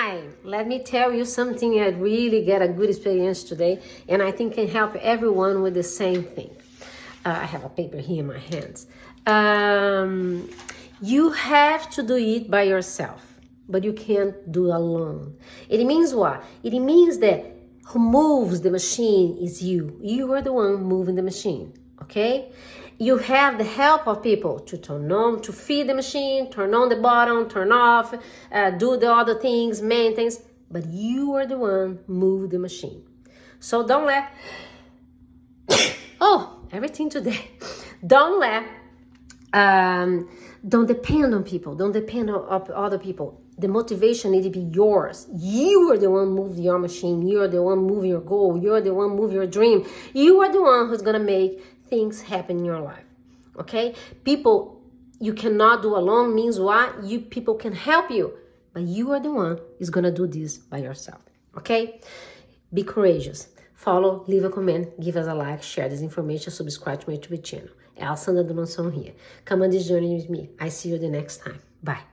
Hi, let me tell you something. I really get a good experience today, and I think can help everyone with the same thing. I have a paper here in my hands. You have to do it by yourself, but you can't do alone. It means what? It means that who moves the machine is you. You are the one moving the machine, okay? You have the help of people to turn on, to feed the machine, turn on the bottom, turn off, do the other things, maintenance, but you are the one move the machine. So don't let, everything today. Don't let, don't depend on people. Don't depend on other people. The motivation needs to be yours. You are the one moving your machine. You are the one moving your goal. You are the one moving your dream. You are the one who's going to make things happen in your life. Okay? People you cannot do alone means what? People can help you, but you are the one who's going to do this by yourself. Okay? Be courageous. Follow, leave a comment, give us a like, share this information, subscribe to my YouTube channel. Alessandra do Mansão here. Come on this journey with me. I see you the next time. Bye.